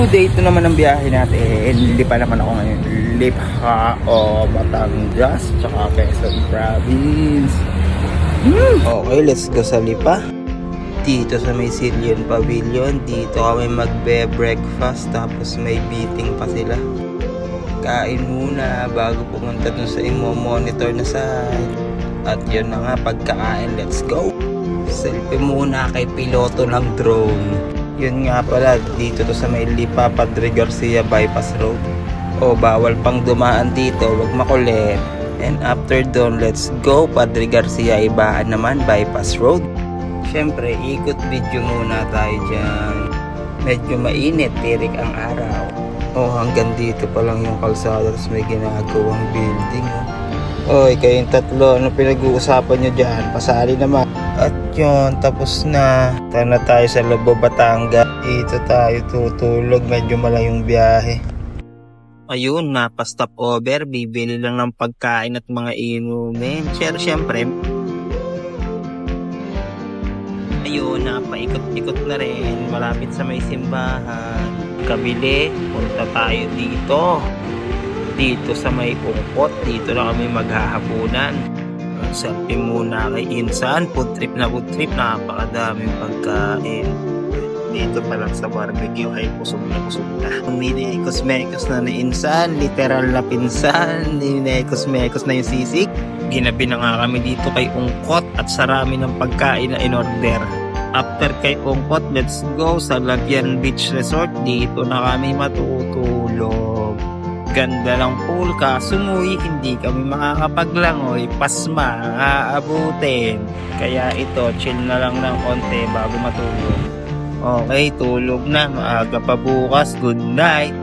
day 2 naman ang biyahe natin. Hindi pa naman ako ngayon. Lipa o Batangas, tsaka Quezon Province. Okay, let's go sa Lipa. Dito sa may Silian Pavilion, dito kami magbe-breakfast, tapos may meeting pa sila. Kain muna bago pumunta dun sa imo-monitor na side. At yun na nga, pagkain, let's go. Selfie muna kay piloto ng drone. Yun nga pala, dito to sa may Lipa, Padre Garcia Bypass Road. O bawal pang dumaan dito, wag makulit. And after doon, let's go Padre Garcia, Ibaan naman, Bypass Road. Syempre, ikot video muna tayo dyan. Medyo mainit, tirik ang araw. O hanggang dito pa lang yung kalsada, tapos may ginagawang building. Oy, kayong tatlo, ano pinag-uusapan nyo dyan? Pasali naman. At yun, tapos na. Tara na tayo sa Lobo, Batangas. Dito tayo tutulog, medyo malayong biyahe. Ayun, napastop over. Bibili lang ng pagkain at mga inumin. Siyempre, ayun, napaikot-ikot na rin. Malapit sa may simbahan. Kabili, punta tayo dito. Dito sa may Ungkot, dito na kami maghahapunan. Selfie muna kay Insan, food trip, napakadaming pagkain. Dito pa lang sa barbecue ay busog na. Umili kosmekos na ni Insan, literal na pinsan, kosmekos na yung sisig. Ginabi na nga kami dito kay Ungkot at sarami ng pagkain na in-order. After kay Ungkot, let's go sa Lagyan Beach Resort. Dito na kami matutulog. Ganda ng pool, kasumoy, hindi kami makakapaglangoy, pasma, aabutin. Kaya ito, chill na lang ng konti bago matulog. Okay, tulog na, maaga pa bukas, good night.